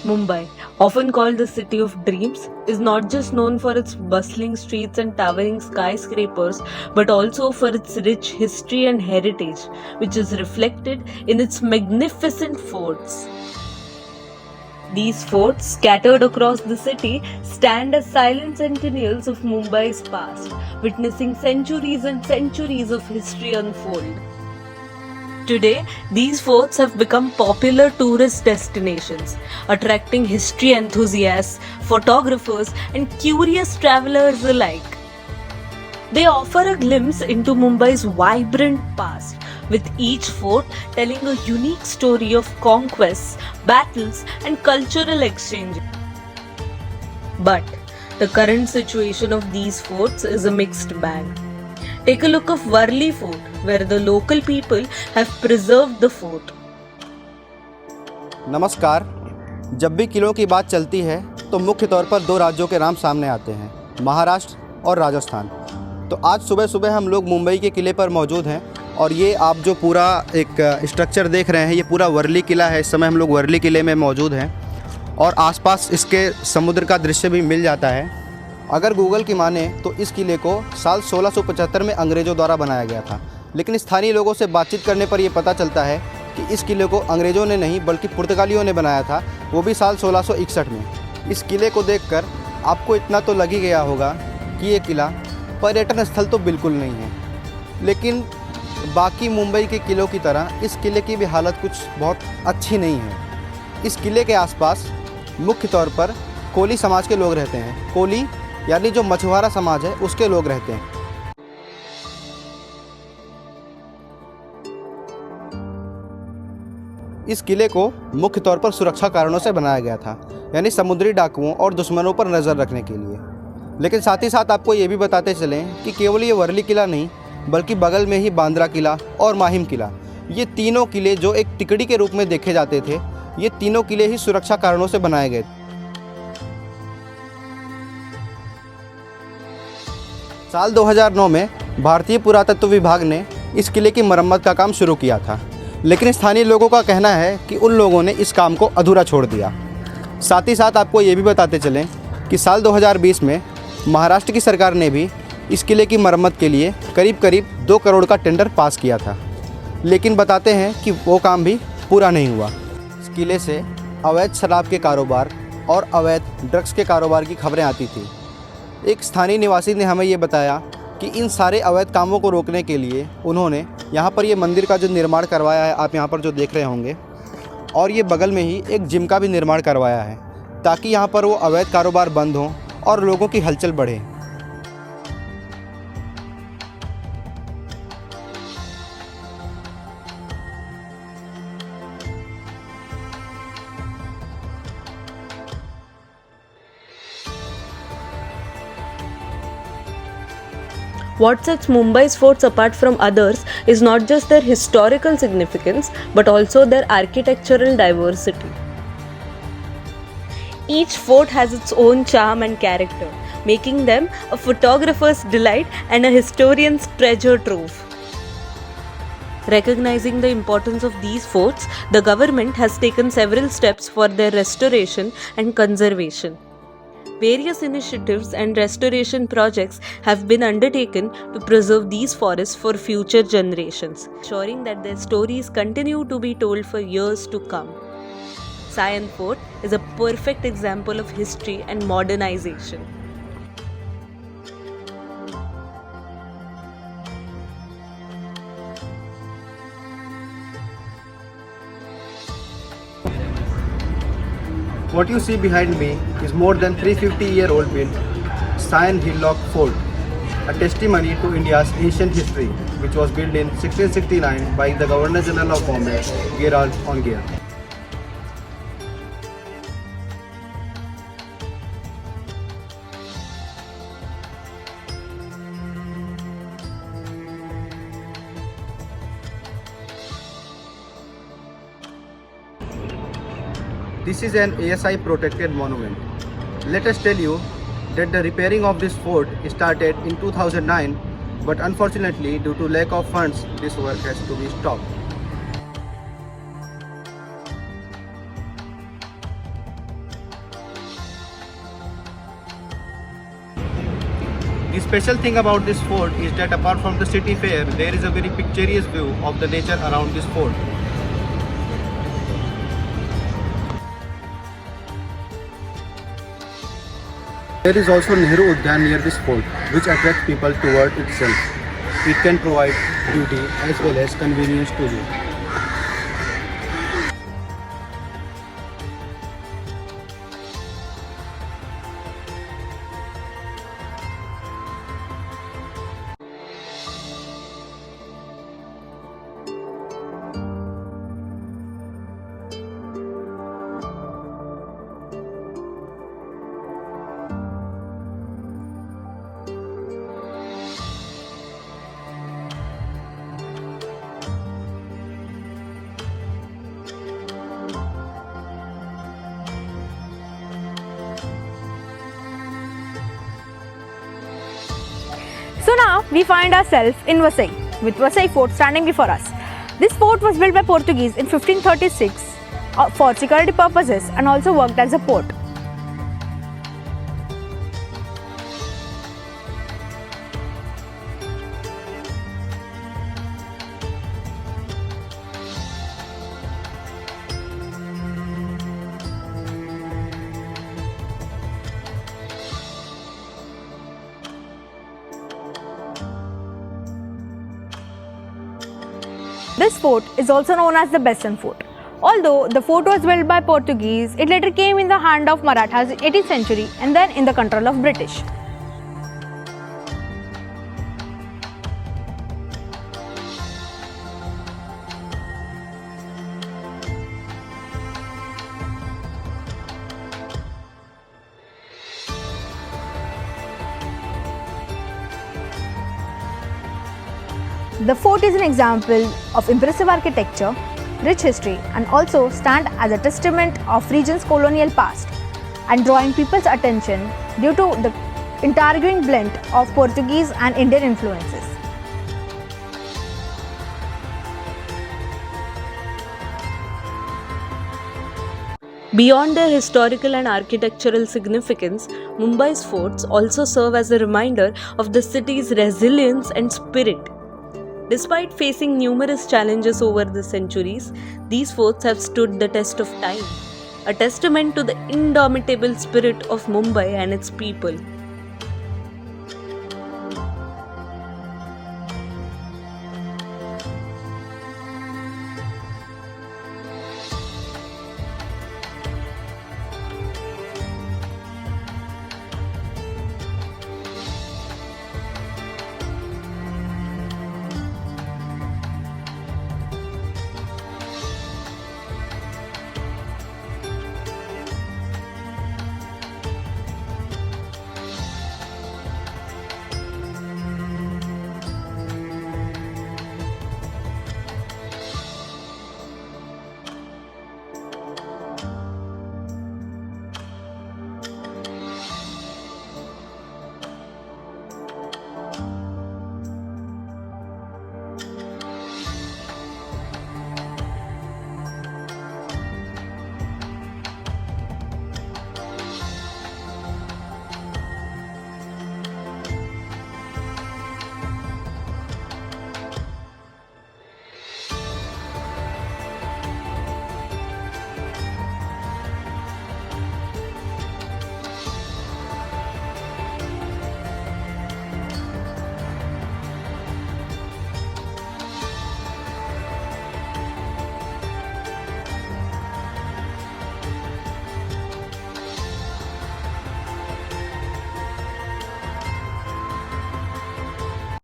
Mumbai, often called the city of dreams, is not just known for its bustling streets and towering skyscrapers, but also for its rich history and heritage, which is reflected in its magnificent forts. These forts, scattered across the city, stand as silent sentinels of Mumbai's past, witnessing centuries and centuries of history unfold. Today, these forts have become popular tourist destinations, attracting history enthusiasts, photographers, and curious travelers alike. They offer a glimpse into Mumbai's vibrant past, with each fort telling a unique story of conquests, battles, and cultural exchange. But the current situation of these forts is a mixed bag. Take a look of Varli Fort, where the local people have preserved the fort. नमस्कार। जब भी किलों की बात चलती है तो मुख्य तौर पर दो राज्यों के नाम सामने आते हैं, महाराष्ट्र और राजस्थान। तो आज सुबह सुबह हम लोग मुंबई के किले पर मौजूद हैं और ये आप जो पूरा एक स्ट्रक्चर देख रहे हैं ये पूरा वर्ली किला है। इस समय हम लोग वर्ली किले में मौजूद हैं और आसपास इसके समुद्र का दृश्य भी मिल जाता है। अगर गूगल की माने तो इस किले को साल 1675 में अंग्रेज़ों द्वारा बनाया गया था, लेकिन स्थानीय लोगों से बातचीत करने पर यह पता चलता है कि इस किले को अंग्रेज़ों ने नहीं बल्कि पुर्तगालियों ने बनाया था, वो भी साल 1661 में। इस किले को देखकर आपको इतना तो लग ही गया होगा कि ये किला पर्यटन स्थल तो बिल्कुल नहीं है, लेकिन बाकी मुंबई के किलों की तरह इस किले की भी हालत कुछ बहुत अच्छी नहीं है। इस किले के आसपास मुख्य तौर पर कोली समाज के लोग रहते हैं। कोली यानी जो मछुआरा समाज है उसके लोग रहते हैं। इस किले को मुख्य तौर पर सुरक्षा कारणों से बनाया गया था, यानी समुद्री डाकुओं और दुश्मनों पर नज़र रखने के लिए। लेकिन साथ ही साथ आपको ये भी बताते चलें कि केवल ये वर्ली किला नहीं बल्कि बगल में ही बांद्रा किला और माहिम किला, ये तीनों किले जो एक तिकड़ी के रूप में देखे जाते थे, ये तीनों किले ही सुरक्षा कारणों से बनाए गए। साल 2009 में भारतीय पुरातत्व विभाग ने इस किले की मरम्मत का काम शुरू किया था, लेकिन स्थानीय लोगों का कहना है कि उन लोगों ने इस काम को अधूरा छोड़ दिया। साथ ही साथ आपको ये भी बताते चलें कि साल 2020 में महाराष्ट्र की सरकार ने भी इस किले की मरम्मत के लिए करीब 2 करोड़ का टेंडर पास किया था, लेकिन बताते हैं कि वो काम भी पूरा नहीं हुआ। इस किले से अवैध शराब के कारोबार और अवैध ड्रग्स के कारोबार की खबरें आती थी। एक स्थानीय निवासी ने हमें ये बताया कि इन सारे अवैध कामों को रोकने के लिए उन्होंने यहाँ पर ये मंदिर का जो निर्माण करवाया है, आप यहाँ पर जो देख रहे होंगे, और ये बगल में ही एक जिम का भी निर्माण करवाया है, ताकि यहाँ पर वो अवैध कारोबार बंद हों और लोगों की हलचल बढ़े। What sets Mumbai's forts apart from others is not just their historical significance but also their architectural diversity. Each fort has its own charm and character, making them a photographer's delight and a historian's treasure trove. Recognizing the importance of these forts, the government has taken several steps for their restoration and conservation. Various initiatives and restoration projects have been undertaken to preserve these forests for future generations, ensuring that their stories continue to be told for years to come. Sion Fort is a perfect example of history and modernization. What you see behind me is more than 350-year-old built Sion Hillock Fort, a testimony to India's ancient history, which was built in 1669 by the Governor General of Bombay, Gerald Ongear. This is an ASI protected monument. Let us tell you that the repairing of this fort started in 2009, but unfortunately due to lack of funds, this work has to be stopped. The special thing about this fort is that apart from the city fair, there is a very picturesque view of the nature around this fort. There is also Nehru Udyan near this fort, which attracts people toward itself. It can provide beauty as well as convenience to you. So now we find ourselves in Vasai, with Vasai Fort standing before us. This fort was built by Portuguese in 1536 for security purposes and also worked as a port. This fort is also known as the Besant Fort. Although the fort was built by Portuguese, it later came in the hand of Marathas in 18th century and then in the control of British. The fort is an example of impressive architecture, rich history, and also stand as a testament of region's colonial past and drawing people's attention due to the intriguing blend of Portuguese and Indian influences. Beyond their historical and architectural significance, Mumbai's forts also serve as a reminder of the city's resilience and spirit. Despite facing numerous challenges over the centuries, these forts have stood the test of time, a testament to the indomitable spirit of Mumbai and its people.